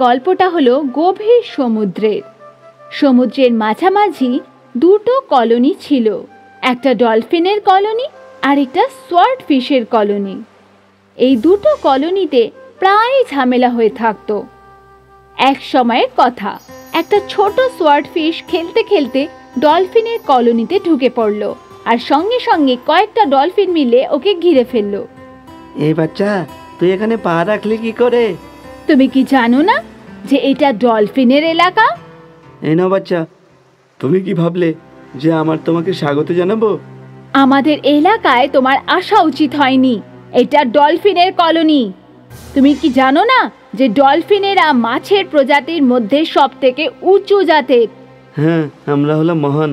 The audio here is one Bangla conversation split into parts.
গল্পটা হলো গভীর সমুদ্রের। সমুদ্রের মাঝামাঝি দুটো কলোনি ছিল, একটা ডলফিনের কলোনি আর একটা সোয়ার্ড ফিশের কলোনি। এই দুটো কলোনিতে প্রায় ঝামেলা হয়ে থাকতো। এক সময়ের কথা, একটা ছোট সোয়ার্ড ফিশ খেলতে খেলতে ডলফিনের কলোনিতে ঢুকে পড়লো আর সঙ্গে সঙ্গে কয়েকটা ডলফিন মিলে ওকে ঘিরে ফেললো। এই বাচ্চা, তুই এখানে পা রাখলি কি করে? তুমি কি জানো না যে এটা ডলফিনের এলাকা? এই নাও বাচ্চা, তুমি কি ভাবলে যে আমার তোমাকে স্বাগত জানাবো? আমাদের এলাকায় তোমার আসা উচিত হয়নি, এটা ডলফিনের কলোনি। তুমি কি জানো না যে ডলফিনেরা মাছের প্রজাতির মধ্যে সবথেকে উঁচু জাতের? হ্যাঁ, আমরা হলাম মহান,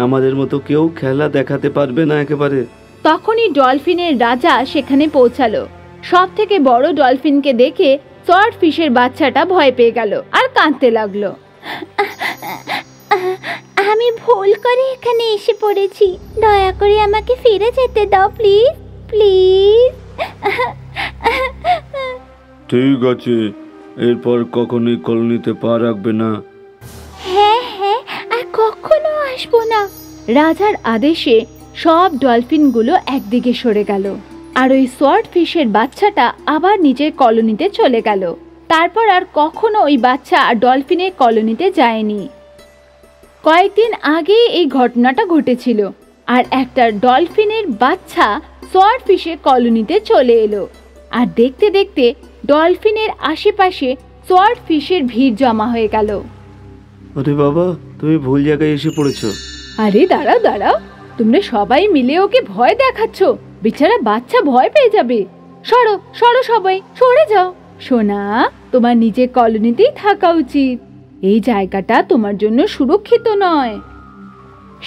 আমাদের মতো কেউ খেলা দেখাতে পারবে না একেবারে। তখনই ডলফিনের রাজা সেখানে পৌঁছালো। সব থেকে বড় ডলফিনকে দেখে সোয়ার্ড ফিশের বাচ্চাটা ভয় পেয়ে গেল আর কাঁদতে লাগলো। আমি ভুল করে এখানে এসে পড়েছি, দয়া করে আমাকে ফিরে যেতে দাও প্লিজ প্লিজ। ঠিক আছে, এরপর কখনোই কলোনিতে পা রাখবে না। হ্যাঁ হ্যাঁ, আর কখনো আসবো না। রাজার আদেশে সব ডলফিনগুলো একদিকে সরে গেল আর ওই সোয়ার্ড ফিশের বাচ্চাটা আবার নিজের কলোনিতে চলে গেল। তারপর আর কখনো ওই বাচ্চা আর ডলফিনের কলোনিতে যায়নি। কয়েকদিন আগে এই ঘটনাটা ঘটেছিল আর একটা ডলফিনের বাচ্চা সোয়ার্ড ফিশের কলোনিতে চলে এলো আর দেখতে দেখতে ডলফিনের আশেপাশে সোয়ার্ড ফিশের ভিড় জমা হয়ে গেল। আরে বাবা, তুমি ভুল জায়গায় এসে পড়েছো। আরে দাঁড়াও দাঁড়াও, তোমরা সবাই মিলে ওকে ভয় দেখাচ্ছ, বেচারা বাচ্চা ভয় পেয়ে যাবে। সরো সরো, সবাই সরে যাও। সোনা, তোমার নিজের কলোনিতেই থাকা উচিত, এই জায়গাটা তোমার জন্য সুরক্ষিত নয়।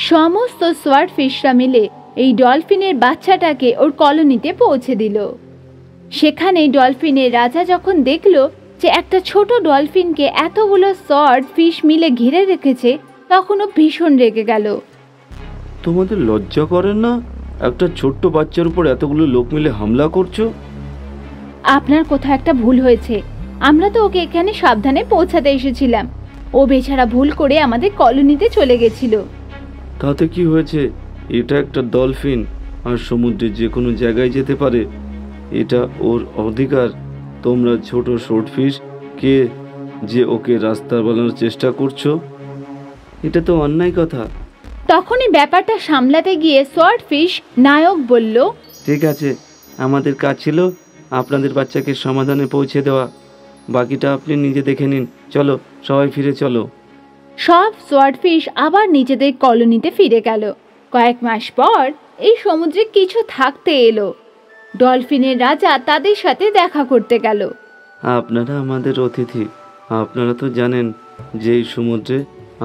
সমস্ত সোয়ার্ড ফিশরা মিলে এই ডলফিনের বাচ্চাটাকে ওর কলোনিতে পৌঁছে দিল। সেখানে ডলফিনের রাজা যখন দেখলো যে একটা ছোট ডলফিনকে এতগুলো সোয়ার্ড ফিশ মিলে ঘিরে রেখেছে, তখন ও ভীষণ রেগে গেল। তোমাদের লজ্জা করে না? একটা ছোট্ট বাচ্চার উপর এতগুলো লোক মিলে হামলা করছো। আপনার কোথাও একটা ভুল হয়েছে, আমরা তো ওকে এখানে সাবধানে পৌঁছাতে এসেছিলাম, ও বেচারা ভুল করে আমাদের কলোনিতে চলে গেছিল। তাতে কি হয়েছে? এটা একটা ডলফিন আর সমুদ্রে যে কোনো জায়গায় যেতে পারে, এটা ওর অধিকার। তোমরা ছোট শর্ট ফিশ কে যে ওকে রাস্তা বানানোর চেষ্টা করছো, এটা তো অন্যায় কথা। তখনই ব্যাপারটা সামলাতে গিয়ে সোয়ার্ড ফিশ নায়ক বলল, ঠিক আছে, আমাদের কাজ ছিল আপনাদের বাচ্চাকে সমাধানে পৌঁছে দেওয়া, বাকিটা আপনি নিজে দেখে নিন। চলো সবাই ফিরে চলো। সব সোয়ার্ড ফিশ আবার নিজেদের কলোনিতে ফিরে গেল। কয়েক মাস পর এই সমুদ্রে কিছু থাকতে এলো। ডলফিনের রাজা তাদের সাথে দেখা করতে গেল। আপনারা আমাদের অতিথি, আপনারা তো জানেন যে এই সমুদ্রে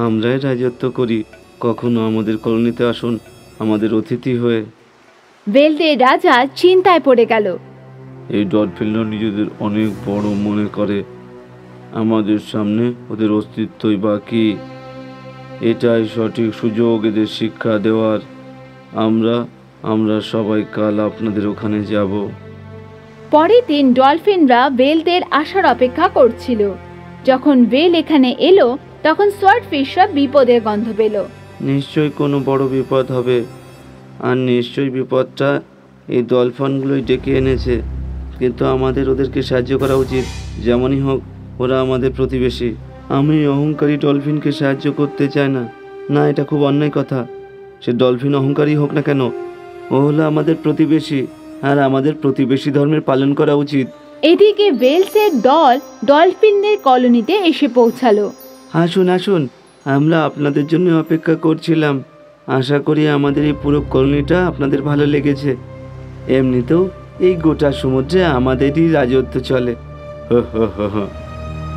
আমরাই রাজত্ব করি, কখনো আমাদের কলোনিতে আসুন আমাদের অতিথি হয়ে। ওয়েলদের রাজা চিন্তায় পড়ে গেল। এই ডলফিনরা নিজেদের অনেক বড় মনে করে, আমাদের সামনে ওদের অস্তিত্বই বাকি। এটাই সঠিক সুযোগ এদের শিক্ষা দেওয়ার। আমরা সবাই কাল আপনাদের ওখানে যাব। পরের দিন ডলফিনরা ওয়েলদের আসার অপেক্ষা করছিল। যখন ওয়েল এখানে এলো, তখন সোয়ার্ড ফিশরা বিপদের গন্ধ পেল। নিশ্চয়ই কোনো বড় বিপদ হবে, আর নিশ্চয়ই বিপদটা এই ডলফিনগুলোই ডেকে এনেছে। কিন্তু আমাদের ওদেরকে সাহায্য করা উচিত, যেমনই হোক ওরা আমাদের প্রতিবেশী। আমি অহংকারী ডলফিনকে সাহায্য করতে চাই না, না এটা খুব অন্যায় কথা। সে ডলফিন অহংকারী হোক না কেন, ও হলো আমাদের প্রতিবেশী, আর আমাদের প্রতিবেশী ধর্মের পালন করা উচিত। এদিকে ওয়েলসের দল ডলফিনদের কলোনিতে এসে পৌঁছালো। আসুন আসুন, আমরা আপনাদের জন্য অপেক্ষা করছিলাম। আশা করি আমাদের এই পুরো কলোনিটা আপনাদের ভালো লেগেছে। এমনিতেও এই গোটা সমুদ্রে আমাদেরই রাজত্ব চলে।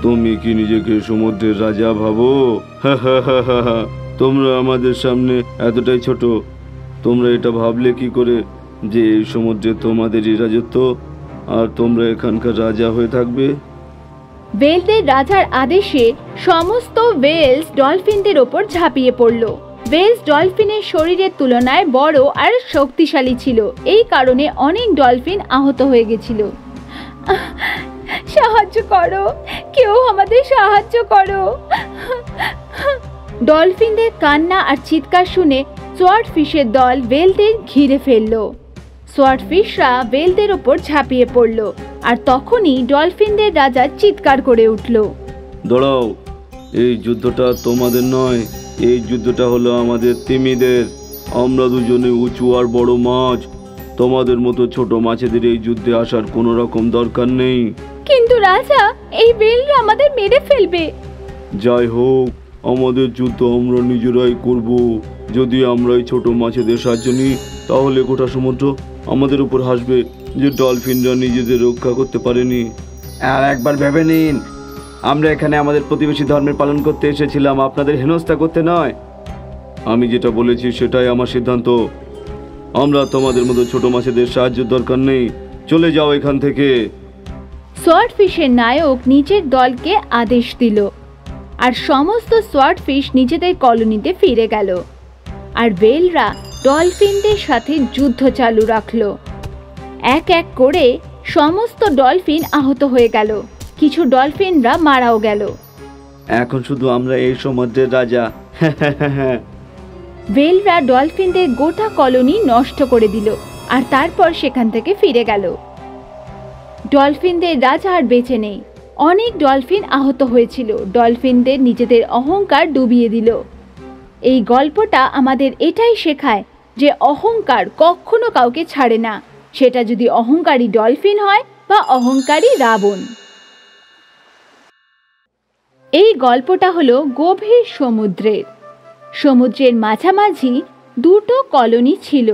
তুমি কি নিজেকে সমুদ্রের রাজা ভাবো? তোমরা আমাদের সামনে এতটাই ছোট, তোমরা এটা ভাবলে কি করে যে এই সমুদ্রে তোমাদেরই রাজত্ব আর তোমরা এখানকার রাজা হয়ে থাকবে? ওয়েলদের রাজার আদেশে সমস্ত ওয়েলস ডলফিনদের ওপর ঝাঁপিয়ে পড়ল। ওয়েলস ডলফিনের শরীরের তুলনায় বড় আর শক্তিশালী ছিল, এই কারণে অনেক ডলফিন আহত হয়ে গেছিল। সাহায্য করো, কেউ আমাদের সাহায্য করো। ডলফিনদের কান্না আর চিৎকার শুনে সোয়ার্ডফিশের দল ওয়েলদের ঘিরে ফেললো। সোয়ার্ডফিশরা ওয়েলদের ওপর ঝাঁপিয়ে পড়ল, আর তখনই ডলফিনদের রাজা চিৎকার করে উঠল, দাঁড়াও, এই যুদ্ধটা তোমাদের নয়, এই যুদ্ধটা হলো আমাদের তিমিদের। আমরা দুজনে উঁচু আর বড় মাছ, তোমাদের মতো ছোট মাছেদের এই যুদ্ধে আসার কোনো রকম দরকার নেই। কিন্তু রাজা, এই ওয়েলরা আমাদের মেরে ফেলবে। যাই হোক, আমাদের যুদ্ধ আমরা নিজেরাই করব। যদি আমরা এই ছোট মাছেদের সাহায্য নিই, তাহলে গোটা সমুদ্র আমাদের উপর হাসবে যে ডলফিনরা নিজেদের রক্ষা করতে পারেনি। আর একবার ভেবে নিন, আমরা এখানে আমাদের প্রতিবেশী ধর্মের পালন করতে এসেছিলাম, আপনাদের হেনস্থা করতে নয়। আমি যেটা বলেছি সেটাই আমার সিদ্ধান্ত। আমরা তোমাদের মতো ছোট মাছেদের সাহায্যের দরকার নেই, চলে যাও এখান থেকে। সোয়ার্ডফিশের নায়ক নিজের দলকে আদেশ দিল, আর সমস্ত সোয়ার্ডফিশ নিজেদের কলোনিতে ফিরে গেল। আর ওয়েলরা ডলফিনদের সাথে যুদ্ধ চালু রাখলো। এক এক করে সমস্ত ডলফিন আহত হয়ে গেল, কিছু ডলফিনরা মারাও গেল। এখন শুধু আমরা এই সমুদ্রের রাজা। ওয়েলরা ডলফিনদের গোটা কলোনি নষ্ট করে দিল, আর তারপর সেখান থেকে ফিরে গেল। ডলফিনদের রাজা আর বেঁচে নেই। অনেক ডলফিন আহত হয়েছিল। ডলফিনদের নিজেদের অহংকার ডুবিয়ে দিল। এই গল্পটা আমাদের এটাই শেখায় যে অহংকার কখনো কাউকে ছাড়ে না, সেটা যদি অহংকারী ডলফিন হয় বা অহংকারী রাবণ। এই গল্পটা হলো গভীর সমুদ্রের। সমুদ্রের মাঝামাঝি দুটো কলোনি ছিল,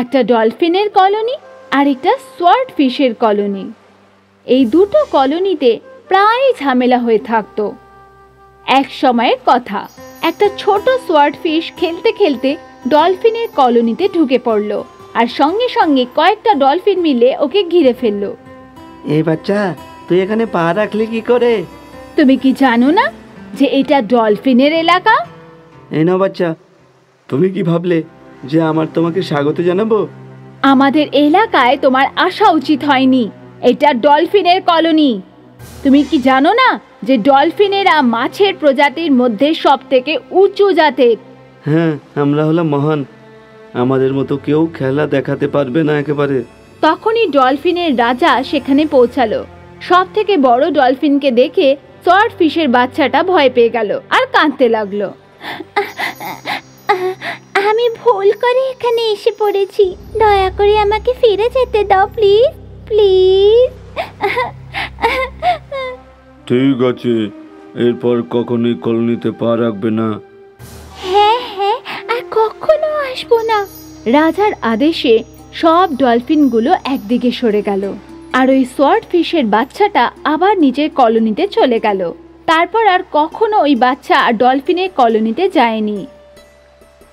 একটা ডলফিনের কলোনি আর একটা সোয়ার্ডফিশের কলোনি। এই দুটো কলোনিতে প্রায় ঝামেলা হয়ে থাকতো। এক সময়ের কথা, একটা ছোট সোয়ার্ডফিশ খেলতে খেলতে ডলফিনের কলোনিতে ঢুকে পড়লো, আর সঙ্গে সঙ্গে কয়েকটা ডলফিন মিলে ওকে ঘিরে ফেললো। এই বাচ্চা, তুই এখানে পা রাখলি কি করে? তুমি কি জানো না যে এটা ডলফিনের এলাকা? এই নাও বাচ্চা, তুমি কি ভাবলে যে আমার তোমাকে স্বাগত জানাবো? আমাদের এলাকায় তোমার আসা উচিত হয়নি, এটা ডলফিনের কলোনি। তুমি কি জানো না যে ডলফিনেরা মাছের প্রজাতির মধ্যে সবথেকে উঁচু জাতের? হ্যাঁ, আমরা হলাম মহান, আমাদের মতো কেউ খেলা দেখাতে পারবে না একেবারে। তখনই ডলফিনের রাজা সেখানে পৌঁছালো। সব থেকে বড় ডলফিনকে দেখে সোয়ার্ডফিশের বাচ্চাটা ভয় পেয়ে গেল আর কাঁদতে লাগলো। আমি ভুল করে এখানে এসে পড়েছি, দয়া করে আমাকে ফিরে যেতে দাও প্লিজ, প্লিজ। ঠিক আছে, এরপর কখনোই কলোনিতে পা রাখবে না। হ্যাঁ হ্যাঁ, আর কখনো আসবো না। রাজার আদেশে সব ডলফিনগুলো একদিকে সরে গেল, আর ওই সোয়ার্ডফিশের বাচ্চাটা আবার নিজের কলোনিতে চলে গেল। তারপর আর কখনো ওই বাচ্চা আর ডলফিনের কলোনিতে যায়নি।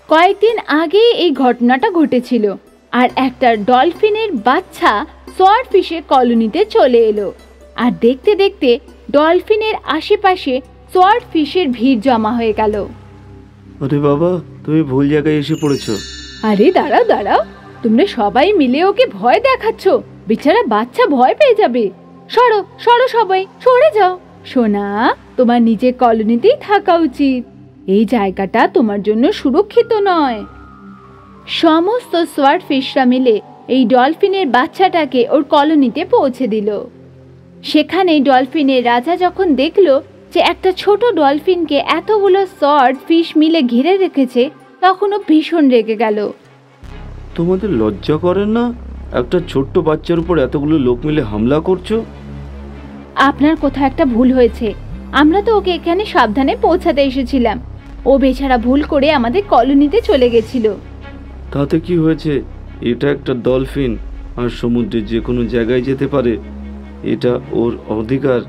কয়েকদিন আগে এই ঘটনাটা ঘটেছিল, আর একটা ডলফিনের বাচ্চা সোয়ার্ডফিশের কলোনিতে চলে এলো। আর দেখতে দেখতে ডলফিনের আশেপাশে সোয়ার্ডফিশের ভিড় জমা হয়ে গেল। আরে বাবা, তুমি ভুল জায়গায় এসে পড়েছো। আরে দাঁড়াও দাঁড়াও, তোমরা সবাই মিলে ওকে ভয় দেখাচ্ছ, বেচারা বাচ্চা ভয় পেয়ে যাবে। সরো সরো, সবাই সরে যাও। সোনা, তোমার নিজের কলোনিতেই থাকা উচিত, এই জায়গাটা তোমার জন্য সুরক্ষিত নয়। সমস্ত সোয়ার্ডফিশরা মিলে এই ডলফিনের বাচ্চাটাকে ওর কলোনিতে পৌঁছে দিল। সেখানে ডলফিনের রাজা যখন দেখলো যে একটা ছোট ডলফিনকে এতগুলো সোয়ার্ডফিশ মিলে ঘিরে রেখেছে, তখন ও ভীষণ রেগে গেল। তোমাদের লজ্জা করে না? একটা ছোট্ট বাচ্চার উপর এতগুলো লোক মিলে হামলা করছো। আপনার কোথাও একটা ভুল হয়েছে, আমরা তো ওকে এখানে সাবধানে পৌঁছাতে এসেছিলাম, ও বেচারা ভুল করে আমাদের কলোনিতে চলে গেছিল। তাতে কি হয়েছে? এটা একটা ডলফিন, আর সমুদ্রে যে কোনো জায়গায় যেতে পারে, এটা ওর অধিকার।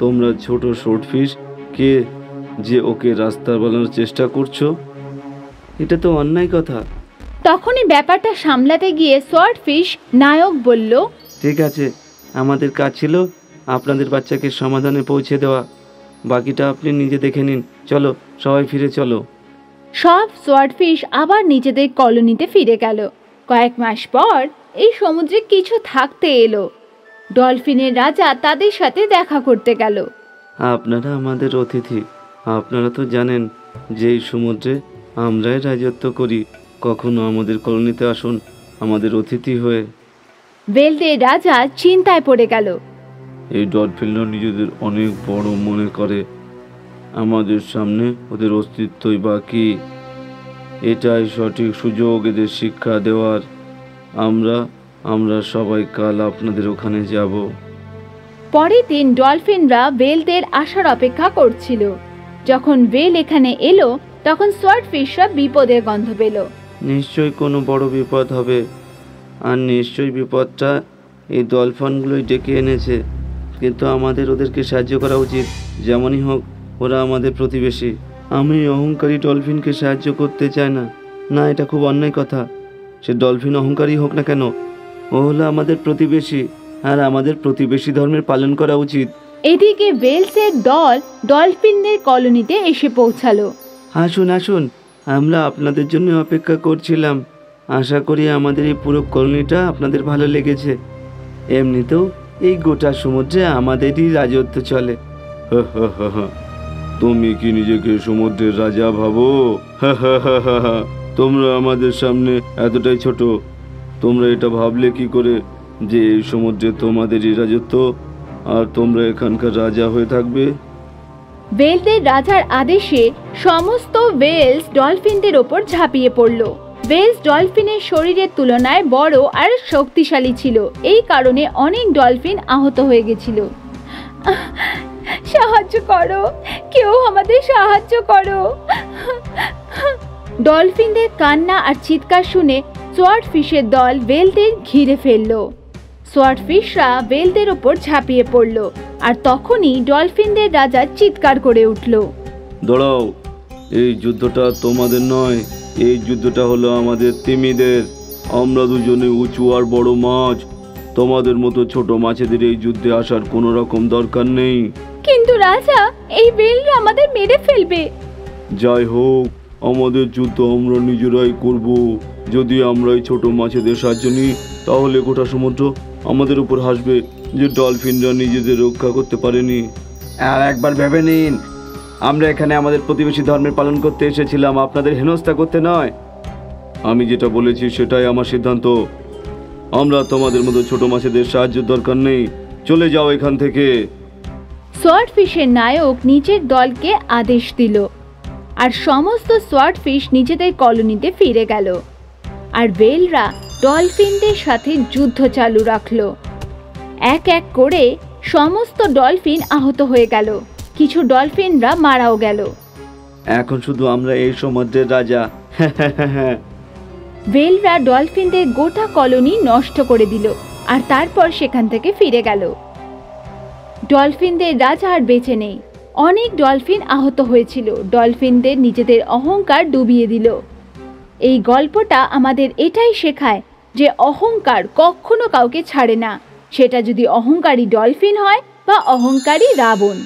তোমরা ছোট শর্টফিশ কে যে ওকে রাস্তা বানানোর চেষ্টা করছো, এটা তো অন্যায় কথা। তখনই ব্যাপারটা সামলাতে গিয়ে সোয়ার্ডফিশ নায়ক বলল, ঠিক আছে, আমাদের কাজ ছিল আপনাদের বাচ্চাকে সমাধানে পৌঁছে দেওয়া, বাকিটা আপনি নিজে দেখে নিন। চলো সবাই ফিরে চলো। সব সোয়ার্ডফিশ আবার নিজেদের কলোনিতে ফিরে গেল। কয়েক মাস পর এই সমুদ্রে কিছু থাকতে এলো। ডলফিনের রাজা তাদের সাথে দেখা করতে গেল। আপনারা আমাদের অতিথি। আপনারা তো জানেন যে এই সমুদ্রে আমরাই রাজত্ব করি। কখনো আমাদের কলোনিতে আসুন আমাদের অতিথি হয়ে। ওয়েলদের রাজা চিন্তায় পড়ে গেল। এই ডলফিনরা নিজেদের অনেক বড় মনে করে, আমাদের সামনে ওদের অস্তিত্বই বাকি। এটাই সঠিক সুযোগ এদের শিক্ষা দেওয়ার। আমরা সবাই কাল আপনাদের ওখানে যাব। পরের দিন ডলফিনরা ওয়েলদের আসার অপেক্ষা করছিল। যখন ওয়েল এখানে এলো তখন সোয়ার্ডফিশরা বিপদের গন্ধ পেল। নিশ্চয়ই কোনো বড় বিপদ হবে, আর নিশ্চয়ই বিপদটা এই ডলফিনগুলোই ডেকে এনেছে। কিন্তু আমাদের ওদেরকে সাহায্য করা উচিত। যেমনই হোক ওরা আমাদের প্রতিবেশী। আমি অহংকারী ডলফিনকে সাহায্য করতে চাই না। না, এটা খুব অন্যায় কথা। সে ডলফিন অহংকারী হোক না কেন, ও হলো আমাদের প্রতিবেশী, আর আমাদের প্রতিবেশী ধর্মের পালন করা উচিত। এদিকে ওয়েলসের দল ডলফিনদের কলোনিতে এসে পৌঁছালো। আসুন আসুন, আমরা আপনাদের জন্য অপেক্ষা করছিলাম। আশা করি আমাদের এই পুরো কলোনিটা আপনাদের ভালো লেগেছে। এমনিতেও এই গোটা সমুদ্রে আমাদেরই রাজত্ব চলে। তুমি কি নিজেকে সমুদ্রের রাজা ভাবো? তোমরা আমাদের সামনে এতটাই ছোট। তোমরা এটা ভাবলে কি করে যে এই সমুদ্রে তোমাদেরই রাজত্ব আর তোমরা এখানকার রাজা হয়ে থাকবে? ওয়েলদের রাজার আদেশে সমস্ত ওয়েলস ডলফিনদের ওপর ঝাঁপিয়ে পড়ল। ওয়েলস ডলফিনের শরীরের তুলনায় বড় আর শক্তিশালী ছিল। এই কারণে অনেক ডলফিন আহত হয়ে গেছিল। সাহায্য করো, কেউ আমাদের সাহায্য করো। ডলফিনদের কান্না আর চিৎকার শুনে সোয়ার্ডফিশের দল ওয়েলদের ঘিরে ফেলল। সোয়ার্ডফিশরা ওয়েলদের ওপর ঝাঁপিয়ে পড়ল, আর তখনই ডলফিনদের রাজা চিৎকার করে উঠল। দাঁড়াও, এই যুদ্ধটা তোমাদের নয়, এই যুদ্ধটা হলো আমাদের তিমিদের। আমরা দুজনে উঁচু আর বড় মাছ। তোমাদের মতো ছোট মাছেদের এই যুদ্ধে আসার কোনো রকম দরকার নেই। কিন্তু রাজা, এই ওয়েলরা আমাদের মেরে ফেলবে। যাই হোক, আমাদের যুদ্ধ আমরা নিজেরাই করব। যদি আমরা এই ছোট মাছেদের সাহায্য নিই তাহলে গোটা সমুদ্র আমাদের উপর হাসবে যে ডলফিনরা নিজেদের রক্ষা করতে পারেনি। আর একবার ভেবে নিন, আমরা এখানে আমাদের প্রতিবেশী ধর্মের পালন করতে এসেছিলাম, আপনাদের হেনস্থা করতে নয়। আমি যেটা বলেছি সেটাই আমার সিদ্ধান্ত। আমরা তোমাদের মতো ছোট মাছেদের সাহায্যের দরকার নেই। চলে যাও এখান থেকে। সোয়ার্ডফিশের নায়ক নিজের দলকে আদেশ দিল, আর সমস্ত সোয়ার্ডফিশ নিজেদের কলোনিতে ফিরে গেল। আর ওয়েলরা ডলফিনদের সাথে যুদ্ধ চালু রাখলো। এক এক করে সমস্ত ডলফিন আহত হয়ে গেল, কিছু ডলফিনরা মারাও গেল। এখন শুধু আমরা এই সমুদ্রের রাজা। ওয়েলরা ডলফিনদের গোটা কলোনি নষ্ট করে দিল, আর তারপর সেখান থেকে ফিরে গেল। ডলফিনদের রাজা আর বেঁচে নেই। অনেক ডলফিন আহত হয়েছিল। ডলফিনদের নিজেদের অহংকার ডুবিয়ে দিল। এই গল্পটা আমাদের এটাই শেখায় যে অহংকার কখনো কাউকে ছাড়ে না, সেটা যদি অহংকারী ডলফিন হয় বা অহংকারী রাবণ।